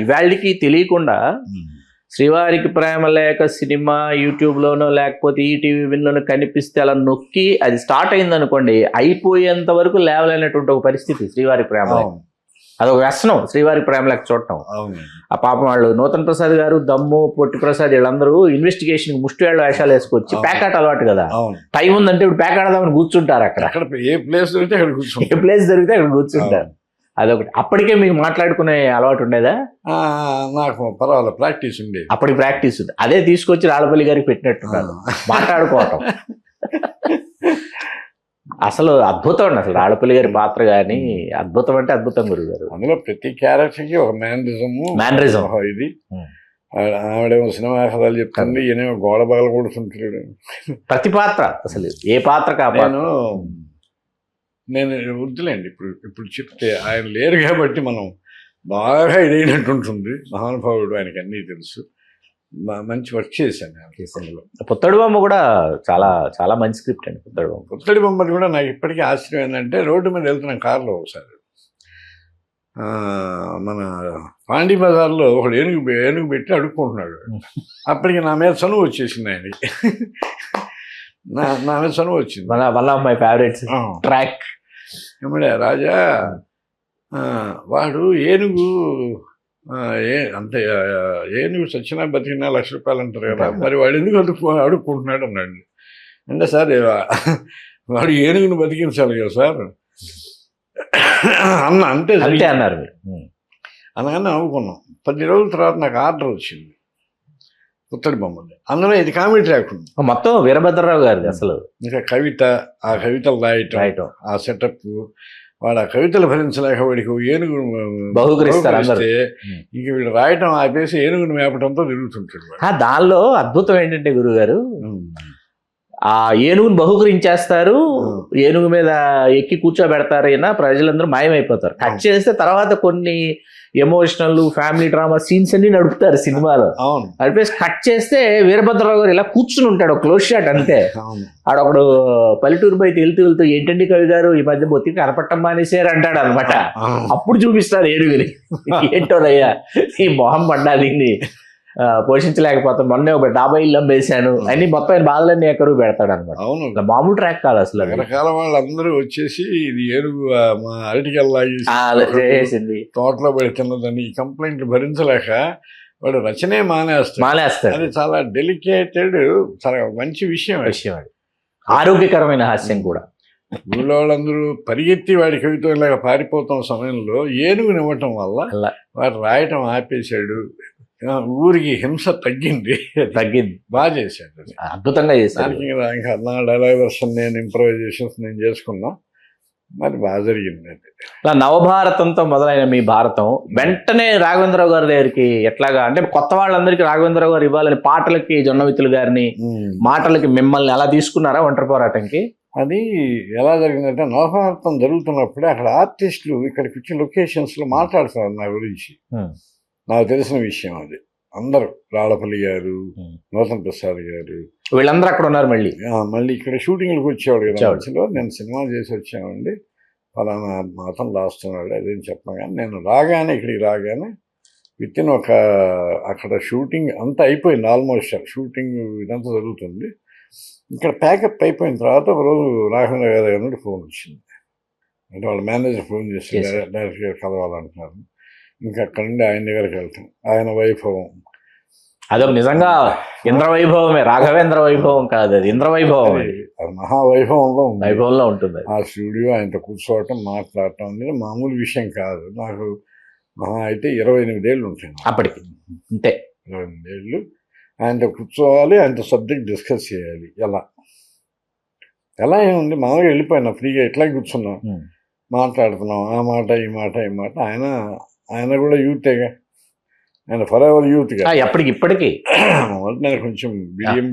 ఇవాళకి తెలియకుండా శ్రీవారికి ప్రేమ లేక సినిమా యూట్యూబ్లోనో లేకపోతే ఈటీవీ విన్లోనో కనిపిస్తే అలా నొక్కి అది స్టార్ట్ అయింది అనుకోండి, అయిపోయేంత వరకు లేవలేనటువంటి ఒక పరిస్థితి శ్రీవారి ప్రేమ. అదొక వ్యసనం శ్రీవారి ప్రేమ లేక చూడటం. ఆ పాపం వాళ్ళు నూతన్ ప్రసాద్ గారు, దమ్ము, పొట్టి ప్రసాద్ వీళ్ళందరూ ఇన్వెస్టిగేషన్ ముష్టి వేళ్ళ వేషాలు వేసుకొచ్చి ప్యాకాట్ అలవాటు కదా, టైం ఉందంటే ఇప్పుడు ప్యాకాడదామని కూర్చుంటారు. అక్కడ ఏ ప్లేస్ దొరికితే అక్కడ కూర్చుంటారు. అదొకటి. అప్పటికే మీకు మాట్లాడుకునే అలవాటు ఉండేదా? నాకు పర్వాలేదు, ప్రాక్టీస్ ఉండేది. అప్పటికి ప్రాక్టీస్ ఉంది. అదే తీసుకొచ్చి రాళ్ళపల్లి గారికి పెట్టినట్టున్నారు మాట్లాడుకోవటం. అసలు అద్భుతం అండి అసలు రాళ్ళపల్లి గారి పాత్ర కానీ, అద్భుతం అంటే అద్భుతం గురుగారు. అందులో ప్రతి క్యారెక్టర్కి ఒక మేనరిజం. ఇది ఆవిడేమో సినిమా కథలు చెప్తుంది, ఈయనేమో గోడ బగల కొడుతుంటాడు. ప్రతి పాత్ర అసలు ఏ పాత్ర కాపాను. నేను వద్దులేండి ఇప్పుడు చెప్తే ఆయన లేరు కాబట్టి మనం బాగా ఇదైనట్టు ఉంటుంది. మహానుభావుడు, ఆయనకి అన్నీ తెలుసు. మంచి వర్క్ చేశాను. పుత్తడి బొమ్మ కూడా చాలా చాలా మంచి స్క్రిప్ట్ అండి. పుత్తడి బొమ్మది కూడా నాకు ఇప్పటికీ ఆశ్చర్యం ఏంటంటే, రోడ్డు మీద వెళ్తున్నాం కారులో ఒకసారి, మన పాండీ బజార్లో ఒకడు ఏనుగు పెట్టి అడుక్కుంటున్నాడు. అప్పటికి నా మీద చనువు వచ్చేసింది ఆయనకి. నా మీద చనువు వచ్చింది. One of my favourites track. ఏమడే రాజా, వాడు ఏనుగు అంతే, ఏనుగు సచ్చినా బతికినా ₹1,00,000 అంటారు కదా, మరి వాడు ఎందుకు అడుక్కుంటున్నాడు అన్నాడు. అంటే సార్ వాడు ఏనుగును బతికించాలి కదా సార్ అంతే అన్నారు. అనగానే నవ్వుకున్నాం. 10 రోజుల తర్వాత నాకు ఆర్డర్ వచ్చింది పుత్తడి బొమ్మది. అందులో ఇది కామెడీ ట్రాక్ ఉంది మొత్తం. వీరభద్రరావు గారిది అసలు. ఇంకా కవిత, ఆ కవితలు రాయటం, ఆ సెటప్, వాడు ఆ కవితలు భరించలేక వాడికి ఏనుగు బహుకరిస్తే ఇంక వీడు రాయటం ఆపేసి ఏనుగును మేపటంతో తిరుగుతుంటాడు. దానిలో అద్భుతం ఏంటంటే గురుగారు, ఆ ఏనుగును బహుకరించేస్తారు, ఏనుగు మీద ఎక్కి కూర్చోబెడతారు, అయినా ప్రజలందరూ మాయమైపోతారు. కట్ చేస్తే తర్వాత కొన్ని ఎమోషనల్ ఫ్యామిలీ డ్రామా సీన్స్ అన్ని నడుపుతారు సినిమాలో. నడిపేసి కట్ చేస్తే వీరభద్రరావు గారు ఇలా కూర్చుని ఉంటాడు, క్లోజ్ షాట్ అంతే. ఆడొకడు పల్లెటూరు బయట వెళ్తూ ఏంటండి కవి గారు ఈ మధ్య బొత్తికి కనపట్టం మానేసారు అంటాడు అనమాట. అప్పుడు చూపిస్తారు ఏనుగుని. ఏంటోనయ్యా ఈ మొహం పడ్డా దీన్ని పోషించలేకపోతాను, మొన్నే ఒక 50 ఇల్లు అమ్మేశాను అని మొత్తం ఆయన బాధలన్నీ ఎక్కడూ పెడతాడు అనమాట. అవును, మామూలు ట్రాక్ కాదు అసలు. రకరకాల వాళ్ళందరూ వచ్చేసి ఇది ఏనుగు మా అరటికెళ్ళేసింది, తోటలో పెడుతున్నదని కంప్లైంట్లు భరించలేక వాడు రచనే మానేస్తాడు. అది చాలా డెలికేటెడ్, చాలా మంచి విషయం అది. ఆరోగ్యకరమైన హాస్యం కూడా. ఊళ్ళో వాళ్ళందరూ పరిగెత్తి వాడి కవిత ఇలాగ పారిపోతున్న సమయంలో ఏనుగునివ్వటం వల్ల వాడు రాయటం ఆపేశాడు. ఊరికి హింస తగ్గింది. బాగా చేశాడు, అద్భుతంగా చేశాడు. ఇంకా నా డైలాగ్ వర్షన్ నేను ఇంప్రవైజేషన్స్ నేను చేసుకున్నా, మరి బాగా జరిగింది. అలా నవభారతంతో మొదలైన మీ భారతం వెంటనే రాఘవేంద్రరావు గారి దగ్గరికి ఎట్లాగా, అంటే కొత్త వాళ్ళందరికీ రాఘవేంద్రరావు గారు ఇవ్వాలని పాటలకి జొన్నవిత్తులు గారిని, మాటలకి మిమ్మల్ని ఎలా తీసుకున్నారా ఒంటరి పోరాటంకి? అది ఎలా జరిగిందంటే, నవభారతం జరుగుతున్నప్పుడే అక్కడ ఆర్టిస్టులు ఇక్కడికి వచ్చి లొకేషన్స్లో మాట్లాడుతున్నారు నా గురించి. నాకు తెలిసిన విషయం అది. అందరూ రాళ్ళపల్లి గారు, నూతన్ ప్రసాద్ గారు, వీళ్ళందరూ అక్కడ ఉన్నారు. మళ్ళీ ఇక్కడ షూటింగ్లకు వచ్చేవాడు కదా మధ్యలో. నేను సినిమా చేసి వచ్చామండి, ఫలానా మాత్రం రాస్తున్నాడు అదేం చెప్పగానే, నేను ఇక్కడికి రాగానే వితిన్ అక్కడ షూటింగ్ అంతా అయిపోయింది ఆల్మోస్ట్. షూటింగ్ ఇదంతా జరుగుతుంది. ఇక్కడ ప్యాకప్ అయిపోయిన తర్వాత ఒకరోజు రాఘవేంద్ర గారి దగ్గర నుండి ఫోన్ వచ్చింది. అంటే వాళ్ళ మేనేజర్ ఫోన్ చేసి డైరెక్టర్ గారు కలవాలంటున్నారు. ఇంకా అక్కడ నుండి ఆయన దగ్గరికి వెళ్తాం. ఆయన వైభవం అదొక నిజంగా ఇంద్ర వైభవమే, రాఘవేంద్ర వైభవం కాదు, అది ఇంద్ర వైభవం. అది వైభవంలో ఉంటుంది. ఆ స్టూడియో ఆయనతో కూర్చోవటం, మాట్లాడటం అనేది మామూలు విషయం కాదు. నాకు అయితే 28 ఏళ్ళు ఉంటాయి అప్పటికి. అంతే, 28 ఏళ్ళు ఆయనతో కూర్చోవాలి, ఆయనతో సబ్జెక్ట్ డిస్కస్ చేయాలి. ఎలా ఏముంది, మామూలుగా వెళ్ళిపోయినా ఫ్రీగా ఇట్లా కూర్చున్నాం, మాట్లాడుతున్నాం, ఆ మాట ఈ మాట. ఆయన కూడా యూతేగా, ఆయన ఫర్ ఎవర్ యూత్ గా. ఇప్పటికి నేను కొంచెం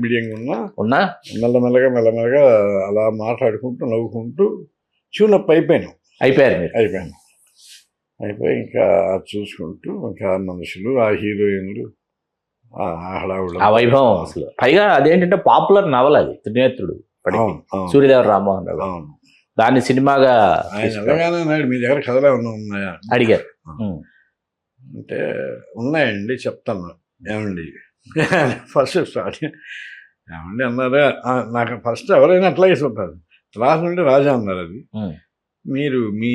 బిడియంగా ఉన్నా మెల్లమెల్లగా అలా మాట్లాడుకుంటూ నవ్వుకుంటూ ట్యూనప్ అయిపోయాను. అయిపోయి ఇంకా చూసుకుంటూ ఇంకా మనుషులు, ఆ హీరోయిన్లు, ఆ వైభవం అసలు. పైగా అదేంటంటే పాపులర్ నవల అది, త్రినేత్రుడు, సూర్యదేవ రామ్మోహన్ రావు. దాన్ని సినిమాగా మీ దగ్గర కథలే ఉన్నాయా అడిగారు. అంటే ఉన్నాయండి చెప్తాను. ఏమండి ఫస్ట్ స్టార్ట్ ఏమండి అన్నారా, నాకు ఫస్ట్ ఎవరైనా అట్లాగే చెప్పారు. రాజు నుండి రాజా అన్నారు. అది మీరు మీ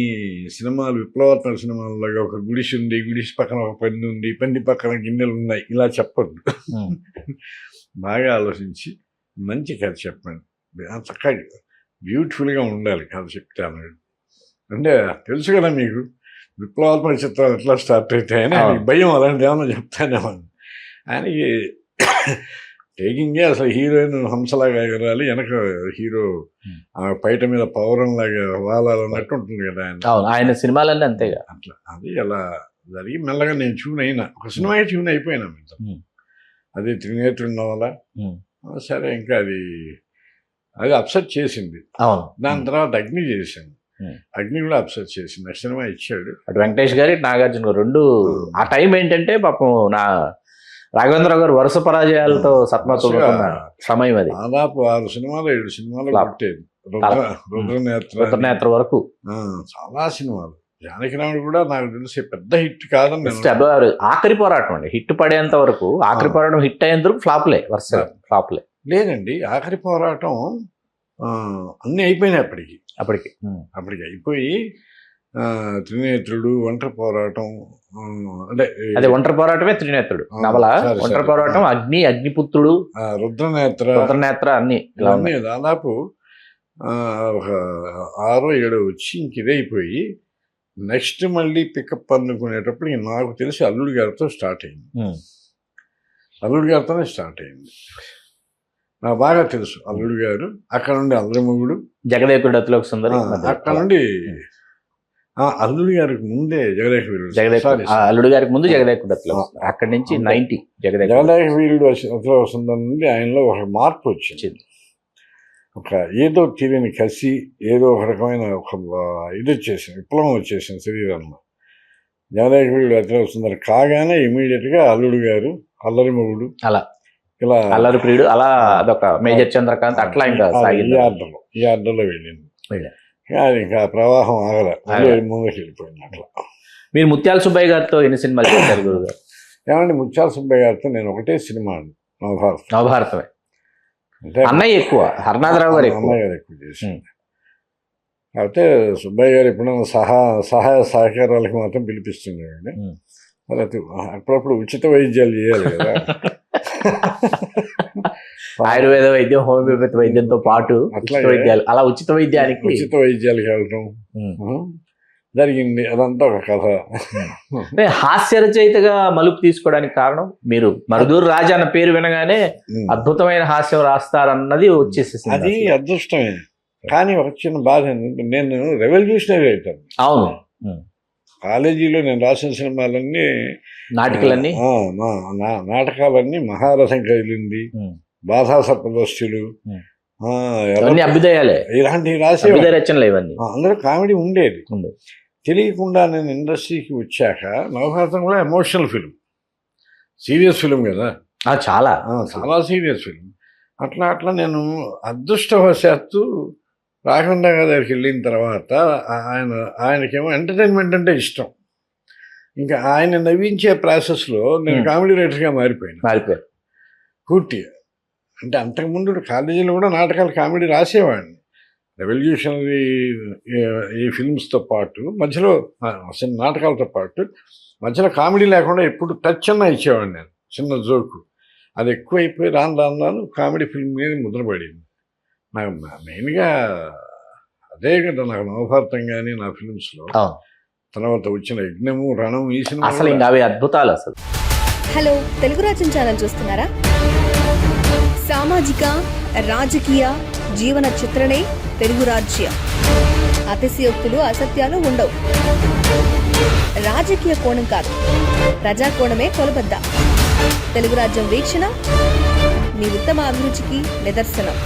సినిమాలు విప్లవాత్మక సినిమాల్లాగా ఒక గుడిసి ఉంది, గుడిసి పక్కన ఒక పంది ఉంది, పంది పక్కన గిన్నెలు ఉన్నాయి, ఇలా చెప్పద్దు. బాగా ఆలోచించి మంచి కథ చెప్పండి, చక్కగా బ్యూటిఫుల్గా ఉండాలి కథ చెప్తే అన్నాడు. అంటే తెలుసు కదా మీకు విప్లవాత్మక చిత్రాలు ఎట్లా స్టార్ట్ అవుతాయని ఆయనకి భయం, అలాంటి ఏమన్నా చెప్తానేమని. ఆయనకి టేకింగే అసలు హీరోయిన్ హంసలాగా ఎగరాలి, వెనక హీరో పైట మీద పౌరంలాగా వాలాలన్నట్టు ఉంటుంది కదా ఆయన సినిమాలన్నీ అంతేగా. అట్లా అది అలా జరిగి మెల్లగా నేను ట్యూన్ అయినా, ఒక సినిమాకి ట్యూన్ అయిపోయినా. అది త్రినేత్రుడి నవల. సరే ఇంకా అది అప్సెట్ చేసింది. దాని తర్వాత అగ్ని చేశాను, అగ్ని కూడా అప్సెట్ చేసింది. నెక్స్ట్ సినిమా ఇచ్చాడు. అటు వెంకటేష్ గారి నాగార్జున గారు రెండు. ఆ టైం ఏంటంటే పాపం రాఘవేంద్ర గారు వరుస పరాజయాలతో సతమతమవుతున్న సమయం అది. దాదాపు 6 సినిమాలు 7 సినిమాలు కొట్టేది. రుద్రనేత్ర వరకు చాలా సినిమాలు. జానకిరాముడు కూడా నాకు తెలిసి పెద్ద హిట్ కాదని. ఆఖరి పోరాటం అండి హిట్ పడేంత వరకు. ఆఖరి పోరాటం హిట్ అయ్యేంత వరకు ఫ్లాప్లే, వరుస ఫ్లాప్లే. లేదండి, ఆఖరి పోరాటం అన్నీ అయిపోయినాయి అప్పటికి అయిపోయి త్రినేత్రుడు, ఒంటరి పోరాటం, అంటే అదే ఒంటరి పోరాటమే త్రినేత్రుడు నవల. ఒంటరి పోరాటం, అగ్ని, అగ్నిపుత్రుడు, రుద్రనేత్ర అన్ని దాదాపు ఒక 6 7 వచ్చి ఇంక ఇదైపోయి నెక్స్ట్ మళ్ళీ పికప్ అనుకునేటప్పుడు నాకు తెలిసి అల్లుడి గారితో స్టార్ట్ అయింది. అల్లుడి గారితోనే స్టార్ట్ అయింది. నాకు బాగా తెలుసు అల్లుడు గారు. అక్కడ నుండి అల్లరిమొగుడు, జగదేకుడు అతిలోక సుందరి, అక్కడ నుండి అల్లుడి గారికి ముందే జగదేక వీరుడు, అల్లుడి గారికి ముందు జగదేకుడు అతిలోక, అక్కడి నుంచి 90 జగదేక వీరుడు అతిలోక సుందరి నుండి ఆయనలో ఒక మార్పు వచ్చింది. ఒక ఏదో తెలియని కసి, ఏదో ఒక రకమైన ఒక ఇది వచ్చేసింది, విప్లవం వచ్చేసింది శరీరంలో. జగదేక వీరుడు అతిలోక సుందరి కాగానే ఇమీడియట్గా అల్లుడు గారు, అల్లరిమొగుడు, అలా ఇలా అల్లరి ప్రియుడు, అలా అదొక మేజర్ చంద్రకాంత్, అట్లా ఇంకా ఈ ఆర్డర్లో వెళ్ళింది. ఇంకా ప్రవాహం ఆగల, ముందుకు వెళ్ళిపోయింది అట్లా. మీరు ముత్యాల సుబ్బయ్య గారితో ఎన్ని సినిమాలు చేశారు గురుగారు? ఏమండి, ముత్యాల సుబ్బయ్య గారితో నేను ఒకటే సినిమా అండి, నవభారతమే. అన్నయ్య ఎక్కువ, హరనాథరావు గారు అన్నయ్య గారు ఎక్కువ చేసింది. అయితే సుబ్బయ్య గారు ఎప్పుడైనా సహాయ సహకారాలకు మాత్రం పిలిపిస్తుండేవాడిని. అప్పుడప్పుడు ఉచిత వైద్యాలు చేయాలి కదా. ఆయుర్వేద వైద్యం, హోమియోపతి వైద్యంతో పాటు అలా ఉచిత వైద్యానికి వెళ్ళటం జరిగింది. అదంతా ఒక కథ. హాస్య రచయితగా మలుపు తీసుకోవడానికి కారణం మీరు మరుదూరు రాజా అన్న పేరు వినగానే అద్భుతమైన హాస్యం రాస్తారన్నది వచ్చేసేసింది. అది అదృష్టమే. కానీ ఒక చిన్న బాధ ఏంటంటే నేను రెవల్యూషనరీ రైటర్. అవును, కాలేజీలో నేను రాసిన సినిమాలన్నీ నాటకాలన్నీ నాటకాలన్నీ మహారథం కదిలింది, బాధా సర్పదస్తులు, అభ్యుదయాలే, ఇలాంటివి రాసే రచనలు ఇవన్నీ. అందులో కామెడీ ఉండేది. తెలియకుండా నేను ఇండస్ట్రీకి వచ్చాక నవభారతం కూడా ఎమోషనల్ ఫిలిం, సీరియస్ ఫిలిం కదా, చాలా సీరియస్ ఫిలిం. అట్లా నేను అదృష్టవశాత్తు రాఘవేంద్ర గారి దగ్గరికి వెళ్ళిన తర్వాత ఆయనకేమో ఎంటర్టైన్మెంట్ అంటే ఇష్టం. ఇంకా ఆయన నవ్వించే ప్రాసెస్లో నేను కామెడీ రైటర్గా మారిపోయాను పూర్తిగా. అంటే అంతకుముందు కాలేజీలో కూడా నాటకాలు కామెడీ రాసేవాడిని. రెవల్యూషనరీ ఈ ఫిల్మ్స్తో పాటు మధ్యలో నాటకాలతో పాటు మధ్యలో కామెడీ లేకుండా ఎప్పుడు టచ్ అన్నా ఇచ్చేవాడిని నేను, చిన్న జోకు. అది ఎక్కువైపోయి రాను కామెడీ ఫిల్మ్ మీద ముద్రపడింది. నాకు మెయిన్గా అదే కదా, నాకు నవభారతం కానీ నా ఫిల్మ్స్లో తర్వాత వచ్చిన యజ్ఞము, రణం, ఈ సినిమా అసలు ఇంకా అవి అద్భుతాలు అసలు. హలో, తెలుగు రాజ్యం ఛానల్ చూస్తున్నారా? సామాజిక, రాజకీయ, జీవన చిత్రణే తెలుగు రాజ్యం. అతిశయోక్తులు, అసత్యాలు ఉండవు. రాజకీయ కోణం కాదు, ప్రజా కోణమే కొలబద్ద. తెలుగు రాజ్యం వీక్షణ మీ ఉత్తమ అభిరుచికి నిదర్శనం.